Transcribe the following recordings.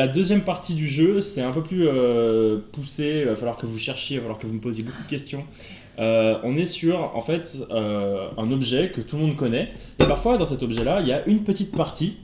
deuxième partie du jeu, c'est un peu plus poussé, il va falloir que vous cherchiez, il va falloir que vous me posiez beaucoup de questions. On est sur en fait un objet que tout le monde connaît, et parfois dans cet objet-là, il y a une petite partie,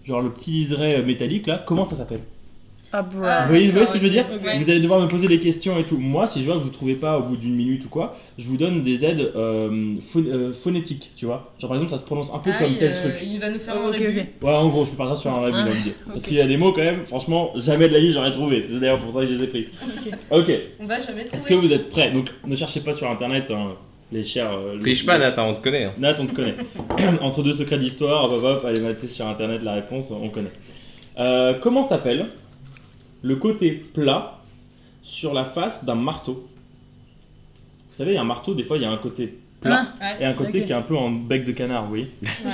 genre le petit liseré métallique là, comment ça s'appelle? Ah, bro. Vous voyez ce que je veux dire? Ok. Vous allez devoir me poser des questions et tout. Moi, si je vois que vous ne trouvez pas au bout d'une minute ou quoi, je vous donne des aides phonétiques, tu vois. Genre par exemple, ça se prononce un peu comme tel truc. Il va nous faire un Ok, rébut. ok. Ouais, en gros, je peux partir sur un rêve Ah, dans l'idée. Parce ok. qu'il y a des mots quand même, franchement, jamais de la vie j'aurais trouvé. C'est d'ailleurs pour ça que je les ai pris. Ok, On va jamais trouver. est-ce que vous êtes prêts? Donc ne cherchez pas sur internet, hein, les chers. Triche pas, Nathan, on te connaît. Hein. Nat, on te connaît. Entre deux secrets d'histoire, hop hop hop, allez mater sur internet la réponse, on connaît. Comment s'appelle le côté plat sur la face d'un marteau? Vous savez, un marteau, des fois, il y a un côté plat et un côté ok. qui est un peu en bec de canard, oui.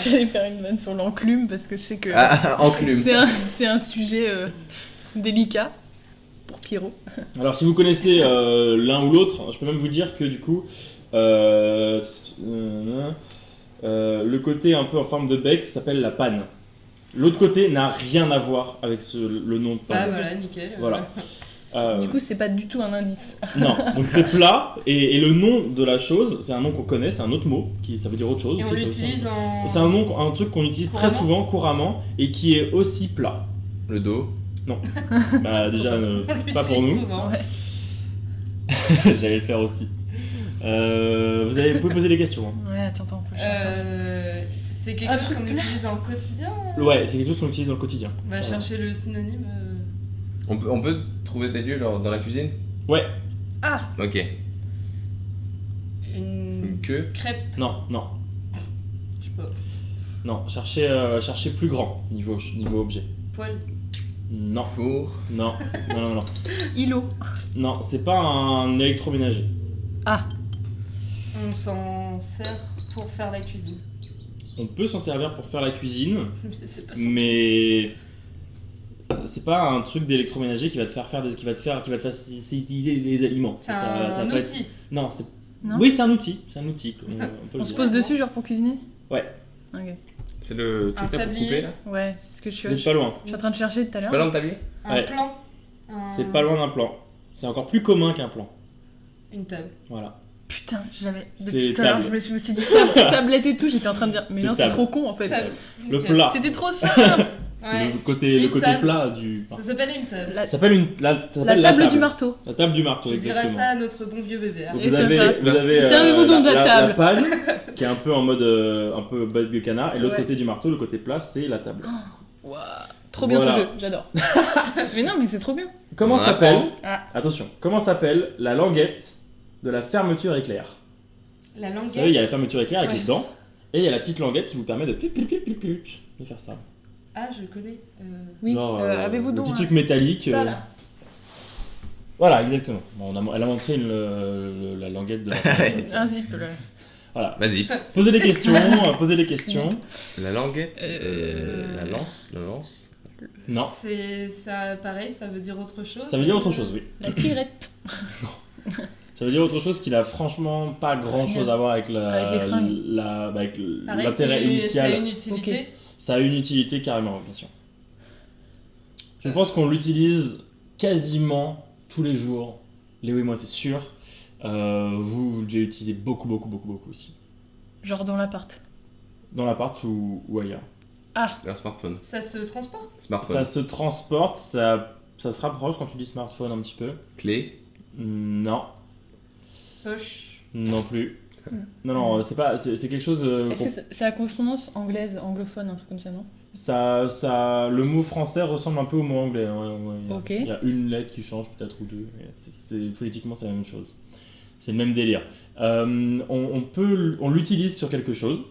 J'allais faire une vanne sur l'enclume parce que je sais que Enclume. c'est un sujet délicat pour Pierrot. Alors, si vous connaissez l'un ou l'autre, je peux même vous dire que du coup, le côté un peu en forme de bec, ça s'appelle la panne. L'autre côté n'a rien à voir avec le nom de Ah panne. voilà, nickel. Voilà. Du coup, c'est pas du tout un indice. Non, donc c'est plat et le nom de la chose, c'est un nom qu'on connaît, c'est un autre mot, ça veut dire autre chose. Et on c'est l'utilise en. C'est un truc qu'on utilise très Couramment souvent, couramment, et qui est aussi plat. Le dos. Bah déjà, On pas pour l'utilise nous. souvent. Ouais. J'allais le faire aussi. Vous pouvez poser des questions. Hein. Ouais, attends, faut que je cherche. C'est Un quelque chose truc qu'on plat. utilise en quotidien. Ouais, c'est quelque chose qu'on utilise dans le quotidien. On va chercher le synonyme. On peut trouver des lieux genre dans la cuisine? Ouais, Ah, Ok. Une Une queue? crêpe. non, Je sais pas. non. Cherchez plus grand niveau objet. Poil. Non, Four? non. îlot. Non, c'est pas un électroménager. Ah, On s'en sert pour faire la cuisine. On peut s'en servir pour faire la cuisine, C'est pas ça. mais c'est pas un truc d'électroménager qui va te faciliter les aliments. C'est Ça va un pas être- outil. Non, c'est. non. Oui, c'est un outil. On peut le On se dire. pose dessus, genre pour cuisiner? Ouais. Ok. C'est le Un truc là pour tablier. couper là? Ouais, c'est ce que je suis. Vous êtes pas loin. Je suis en train de chercher tout à C'est l'heure. pas dans le tablier? Un Ouais. plan. C'est pas loin d'un plan. C'est encore plus commun qu'un plan. Une table. Voilà. Putain, j'avais. C'est Depuis tout à l'heure, table. je me suis dit tablette et tout, j'étais en train de dire. Mais C'est non, c'est table. trop con en fait. Table. Le Ok. plat. C'était trop simple. Ouais. Le côté Une table. plat du. Ça s'appelle une table. La, Ça s'appelle la la table du marteau. La table du marteau, Je dirais exactement. ça à notre bon vieux bébé. Donc Et c'est ça. vous avez Servez-vous donc de la table. panne qui est un peu en mode un peu bec de canard et l'autre Ouais. côté du marteau, le côté plat, c'est la table. Ouah, trop bien Voilà. ce jeu, j'adore. Mais non, mais c'est trop bien. Comment On s'appelle apprend. Attention, comment s'appelle la languette de la fermeture éclair? La Vous savez, il languette. y a la fermeture éclair avec Ouais. les dents et il y a la petite languette qui vous permet de pip pip pip pip pip de faire ça. Ah, je connais. Oui, Genre, avez-vous le donc petit un- truc métallique. ça là. Voilà, exactement. Bon, elle a montré la languette de la fermeture éclair. Un zip là. Voilà. Vas-y. Posez des questions, posez des questions. La languette? Euh, La lance? La lance? Non, C'est ça, pareil, ça veut dire autre chose. ça veut dire autre chose, oui. La tirette. Ça veut dire autre chose qui n'a franchement pas grand chose à voir avec Avec les fringues. avec Pareil, l'intérêt Ça a initial. une utilité. Ça a une utilité carrément, bien sûr. Je pense qu'on l'utilise quasiment tous les jours. Léo et moi, c'est sûr. Vous devez l'utiliser beaucoup aussi. Genre dans l'appart. Dans l'appart ou ailleurs. Un smartphone. Ça se transporte. Smartphone. Ça se transporte, ça se rapproche quand tu dis smartphone un petit peu. Clé. Non, Poche. non plus. Non, c'est quelque chose. Est-ce que c'est la consonance anglaise, anglophone, un truc comme ça, non? Le mot français ressemble un peu au mot anglais. Ouais. Ok. Il y a une lettre qui change, peut-être, ou deux. Mais phonétiquement, c'est la même chose. C'est le même délire. On l'utilise sur quelque chose,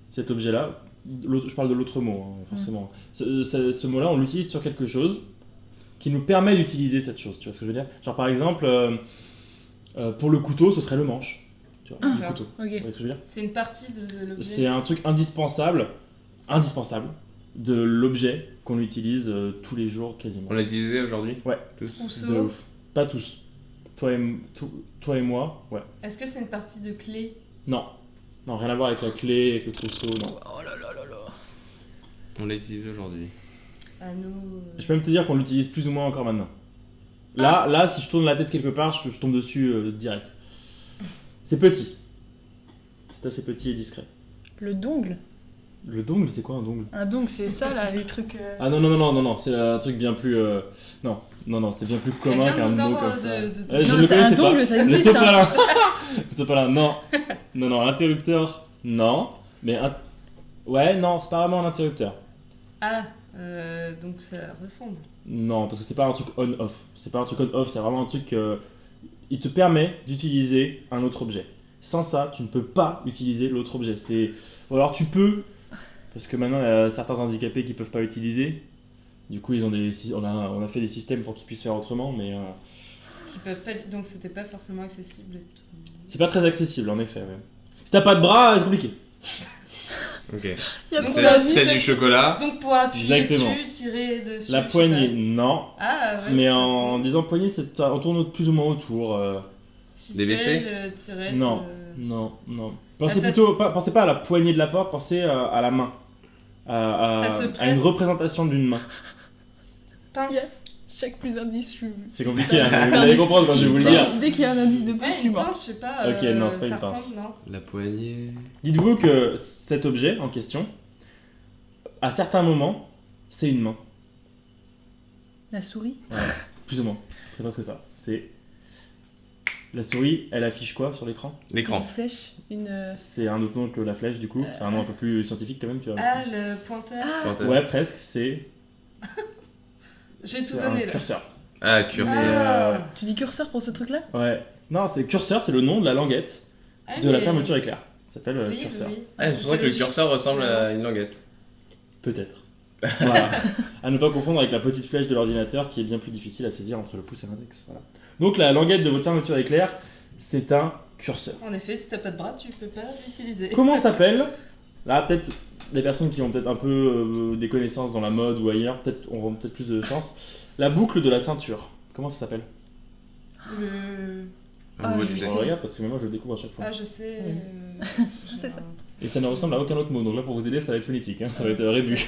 cet objet-là. Je parle de l'autre mot, hein, forcément. Ce mot-là, on l'utilise sur quelque chose qui nous permet d'utiliser cette chose. Tu vois ce que je veux dire? Genre, par exemple, pour le couteau, ce serait le manche. Tu vois, le genre. couteau. Ok. Tu vois ce que je veux dire? C'est une partie de l'objet. C'est un truc indispensable de l'objet qu'on utilise tous les jours quasiment. On l'a utilisé aujourd'hui? Ouais. Tous. Trousseau. De ouf. Pas tous. Toi et moi, ouais. Est-ce que c'est une partie de clé? Non. Non, rien à voir avec la clé, avec le trousseau, non. Oh là là là là. On l'a utilisé aujourd'hui. Anneau. Je peux même te dire qu'on l'utilise plus ou moins encore maintenant. Là, si je tourne la tête quelque part, je tombe dessus direct. C'est petit. C'est assez petit et discret. Le dongle. Le dongle, c'est quoi un dongle? Un dongle, c'est ça là, les trucs. Ah non, c'est un truc bien plus... Non, c'est bien plus commun Quelqu'un qu'un nous mot envoie comme ça. de- Ouais, je Non, ne le c'est un connaissais pas. dongle, ça Le existe. sopalin. Le sopalin, non, interrupteur, non. Mais ouais, non, c'est pas vraiment un interrupteur. Ah, donc ça ressemble. Non, parce que c'est pas un truc on-off. C'est pas un truc on-off, c'est vraiment un truc... il te permet d'utiliser un autre objet. Sans ça, tu ne peux pas utiliser l'autre objet. Ou alors tu peux, parce que maintenant il y a certains handicapés qui peuvent pas l'utiliser. Du coup, on a fait des systèmes pour qu'ils puissent faire autrement, mais Qui peuvent pas... Donc c'était pas forcément accessible et tout. c'est pas très accessible en effet. Ouais. Si t'as pas de bras, c'est compliqué. Ok. Il y a Donc, trop ça- d'avis. C'était du chocolat. Donc pour appuyer Exactement. dessus, tirer dessus. La je sais poignée, pas. non. Ah ouais. Mais en disant poignée, on tourne plus ou moins autour. Ficelle, Des WC? tirette, Non. Non. Pensez ça, pensez pas à la poignée de la porte, pensez à la main. Ça se À une presse. représentation d'une main. pince. Chaque plus indice, je suis. C'est compliqué, hein, mais vous allez comprendre quand je vais vous le dire. Dès qu'il y a un indice de plus, Ouais, je suis une morte. pince, je sais pas. Ok, non, c'est pas ça une pince. ressemble, non. La poignée. Dites-vous que cet objet en question, à certains moments, c'est une main. La souris. Plus ou moins. C'est presque ça. C'est. La souris, elle affiche quoi sur l'écran? L'écran. Une flèche. Une. C'est un autre nom que la flèche, du coup. C'est un nom un peu plus scientifique quand même, tu vois. Ah, le pointeur. Pointeur. Ouais, presque. C'est. J'ai tout c'est donné un là. curseur. Ah, curseur. Ah. Tu dis curseur pour ce truc-là? Ouais. Non, c'est curseur, c'est le nom de la languette Ah, de la mais- fermeture éclair. Ça s'appelle Oui, curseur. oui. Ah, je crois que le logique. curseur ressemble à une languette. Peut-être. Voilà. À ne pas confondre avec la petite flèche de l'ordinateur qui est bien plus difficile à saisir entre le pouce et l'index. Voilà. Donc la languette de votre fermeture éclair, c'est un curseur. En effet, si t'as pas de bras, tu peux pas l'utiliser. Comment s'appelle? Là, peut-être les personnes qui ont peut-être un peu des connaissances dans la mode ou ailleurs, peut-être auront peut-être plus de chance. La boucle de la ceinture. Comment ça s'appelle? Le... Ah, Vous je le sais. On regarde parce que moi je le découvre à chaque fois. Ah, je sais. C'est ça. Et ça ne ressemble à aucun autre mot. Donc là pour vous aider, ça va être phonétique, hein. Ça va être réduit.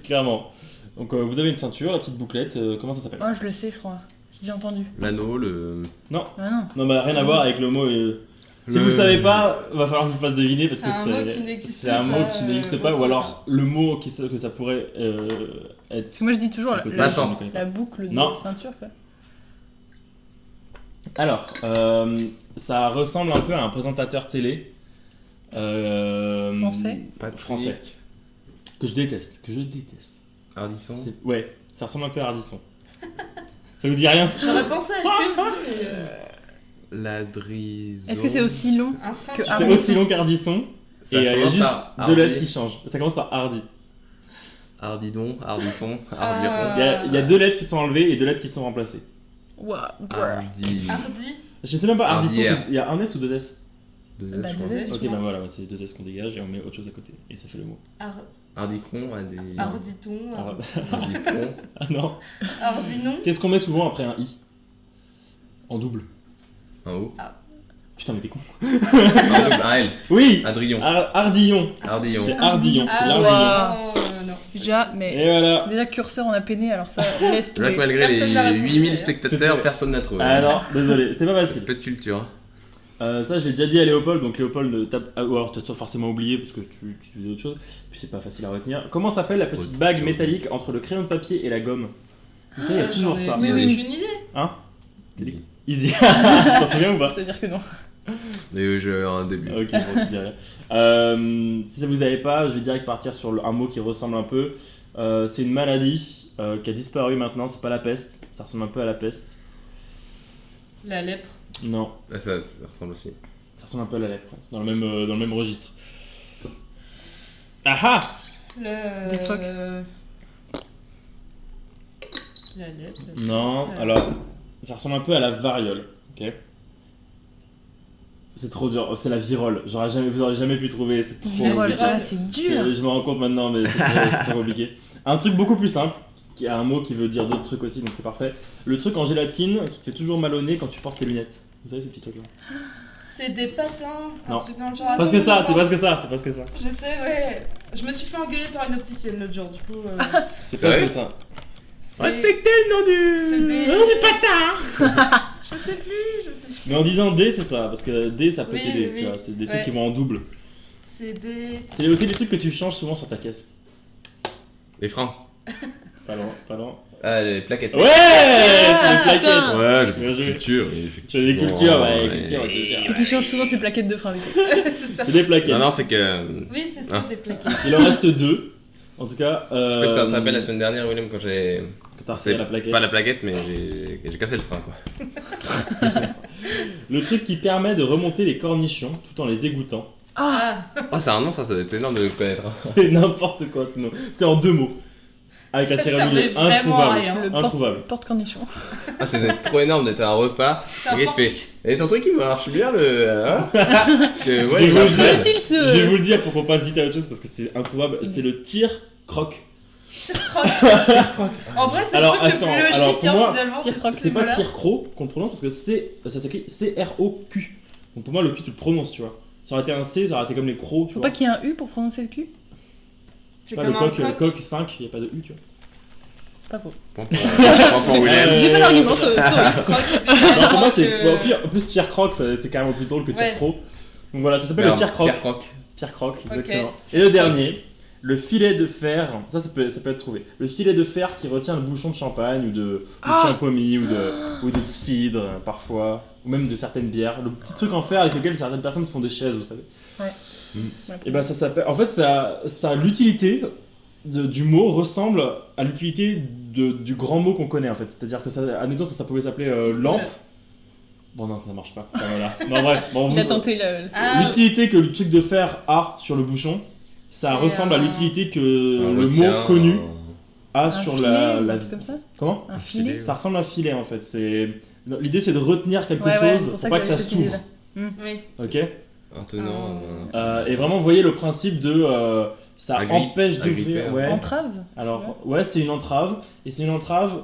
Clairement. Donc vous avez une ceinture, la petite bouclette. Comment ça s'appelle? Ah, je le sais, je crois. J'ai déjà entendu. L'anneau, le. Non, Ah non. non, bah rien à voir avec le mot. Si Le- vous savez pas, va falloir que je vous fasse deviner parce C'est que un mot qui n'existe c'est un mot pas, qui n'existe pas, ou alors le mot que ça pourrait être. Parce que moi je dis toujours Peut-être, la, je ne connais pas. la boucle de Non. ceinture quoi. Alors, ça ressemble un peu à un présentateur télé. Français. Patrick. Français. Que je déteste. Ardisson. Ouais, ça ressemble un peu à Ardisson. Ça vous dit rien? J'aurais pensé à lui aussi, mais... Ladrison. Est-ce que c'est aussi long? Un ceinture. C'est Ardisson. aussi long qu'Ardisson. Ça Et il y a commence juste par deux Hardy. lettres qui changent. Ça commence par Hardy. Ardidon, Arditon, Ah. Ardiron. Il y a deux lettres qui sont enlevées et deux lettres qui sont remplacées. Ouah, brr. Ardi. Hardy. Je sais même pas, Ardisson, Hardière. il y a un S ou deux S? Deux Bah, S, je deux crois. S. Ok, Tu bah vois. voilà, c'est deux S qu'on dégage et on met autre chose à côté. Et ça fait le mot. Ardicron, Harditon. Ardipon. Ah non. Hardinon. Qu'est-ce qu'on met souvent après un I? En double. En haut. Putain, mais t'es con. En double, un L. Oui! Ardillon. Ardillon. Ardillon. C'est Ardillon. Ah, C'est Ardillon. l'Ardillon. non. Déjà, mais Et voilà. déjà curseur on a peiné alors ça laisse Là, tomber. malgré Personne n'a les répondu, 8000 d'ailleurs. spectateurs, C'était- personne n'a trouvé. Ah non, désolé, c'était pas facile. Peu de culture. Ça, je l'ai déjà dit à Léopold, donc Léopold tape. Ou alors, t'as forcément oublié parce que tu faisais autre chose. Puis c'est pas facile à retenir. Comment s'appelle la petite Autre bague chose. métallique entre le crayon de papier et la gomme? Vous savez, il y a toujours ça. Oui, Easy. oui, aucune idée. Hein? Easy. Easy. T'en souviens ou pas? Ça veut dire que non. Mais j'ai un début. Ok, bon, tu dis rien. Si ça vous avez pas, je vais direct partir sur un mot qui ressemble un peu. C'est une maladie qui a disparu maintenant, c'est pas la peste, ça ressemble un peu à la peste. La lèpre. Non, Ah, ça ressemble aussi. ça ressemble un peu à la lèpre, c'est dans le même registre. Ah ah! Des phoques. La lèpre. Non, alors, ça ressemble un peu à la variole, ok? C'est trop dur, c'est la virole, vous aurez jamais pu trouver, c'est trop Virole, compliqué. ah, c'est dur. Je me rends compte maintenant, mais c'est très compliqué. Un truc beaucoup plus simple, qui a un mot qui veut dire d'autres trucs aussi, donc c'est parfait. Le truc en gélatine qui te fait toujours mal au nez quand tu portes tes lunettes. Vous savez, ces petits trucs-là. C'est des patins, Non. un truc dans le genre. Parce que ça, c'est parce que ça, c'est parce que ça. Je sais, ouais. Je me suis fait engueuler par une opticienne l'autre jour, du coup. C'est parce vrai que ça. c'est- Respectez le nom du. C'est des patins. Je sais plus. Mais en disant D, c'est ça, parce que D, ça peut Oui, t'aider, oui, tu vois. C'est des trucs ouais. qui vont en double. C'est des. C'est aussi des trucs que tu changes souvent sur ta caisse. Les freins. Pas loin, pas loin. Ah, les plaquettes. Ouais, c'est une plaquette. putain. Ouais, j'ai Bien joué. culture. J'ai des cultures, ouais, culture. C'est qui change souvent ses plaquettes de frein avec eux. C'est ça. C'est des plaquettes. Non, non, c'est que. Oui, c'est ça, Ah. des plaquettes. Il en reste 2. En tout cas. Je sais pas si tu te rappelles la semaine dernière, William, quand j'ai. Quand t'as resserré la plaquette. Pas la plaquette, mais j'ai cassé le frein, quoi. Le truc qui permet de remonter les cornichons tout en les égouttant. Ah, Oh, c'est un nom, ça doit être énorme de le connaître. Hein. C'est n'importe quoi sinon. C'est en 2 mots. Avec un Ça tiré servait vraiment à introuvable. rien. Le Introuvable. porte-cornichon. Ah, c'est trop énorme d'être à un repas. c'est un Le gars, il fait. Et ton truc, il marche bien, le. Hein Parce que, ouais, Je il vous marche le bien. dis. Est-il Je vais ce. vous le dire pour qu'on passe vite à autre chose parce que c'est introuvable. C'est le tir-croc. tire-croc. En vrai, c'est le Alors, truc le attends, plus logique, alors, pour hein, moi, finalement. tire-croc. C'est pas Voilà. tir-croc qu'on le prononce parce que ça s'écrit C-R-O-Q. Donc pour moi, le Q, tu le prononces, tu vois. Ça aurait été un C, ça aurait été comme les crocs, tu Faut vois. pas qu'il y ait un U pour prononcer le cul. C'est Pas comme le un coq, coq 5, il n'y a pas de U, tu vois. Pas faux. Point pour William. J'ai pas d'argument, sorry. Non, pour moi, c'est. que- ouais, au pire, en plus, tir-croc, c'est carrément plus drôle que Ouais. tir-croc. Donc voilà, ça s'appelle le tir-croc. Pierre-croc, exactement. Et le dernier, le filet de fer. Ça peut être trouvé. Le filet de fer qui retient le bouchon de champagne ou de champomy ou de cidre, parfois. Ou même de certaines bières. Le petit truc en fer avec lequel certaines personnes font des chaises, vous savez. Et ben ça s'appelle. En fait, ça l'utilité du mot ressemble à l'utilité du grand mot qu'on connaît en fait. C'est-à-dire que ça, admettons, ça pouvait s'appeler lampe. Bon non, ça marche pas. Enfin, voilà. Non bref. Bon, Il a tenté le. Ah, l'utilité que le truc de fer a sur le bouchon, ça C'est ressemble à un- l'utilité que le mot connu a Un sur filet, la. un truc comme ça. Comment? Un filet. Ça ressemble à un filet en fait. L'idée c'est de retenir quelque Ouais, chose pour pour pas que ça cette s'ouvre. idée-là. oui. Ok. Un tenant. Et vraiment, vous voyez le principe de ça Agrippe, empêche d'ouvrir. agrippeur. Ouais. Entrave. Alors, ouais, c'est une entrave. Et c'est une entrave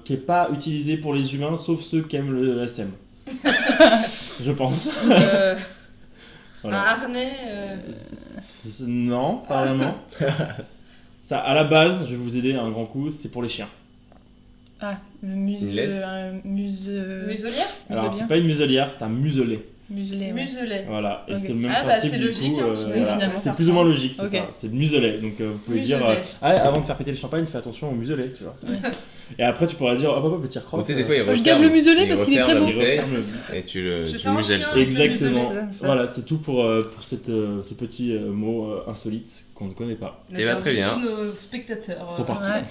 qui est pas utilisée pour les humains, sauf ceux qui aiment le SM. Je pense. Un Voilà. harnais. Non, pas vraiment. Ça, à la base, je vais vous aider un grand coup, c'est pour les chiens. Ah, le muse. Une laisse. Muselière. Alors, Muselière. c'est pas une muselière, c'est un muselet. Muselé. Ouais. Muselet. Voilà, et Ok. c'est le même Ah, bah, principe c'est du logique, coup. hein, Voilà. finalement, C'est ça plus ou moins ressemble. logique, c'est Ok. ça. C'est le muselet. Donc vous pouvez dire, Muselet. avant de faire péter le champagne, fais attention au muselet, tu vois. Et après tu pourras dire, hop hop hop, le tir-croc. Tu sais, des fois, il Je referme. garde le muselet il parce qu'il est très referme beau. la bouteille, referme et tu Je le fais un muselles. chien. Exactement. C'est ça. Voilà, c'est tout pour ces petits mots insolites qu'on ne connaît pas. Eh ben, très bien. Tous nos spectateurs. Ils sont partis. Ouais.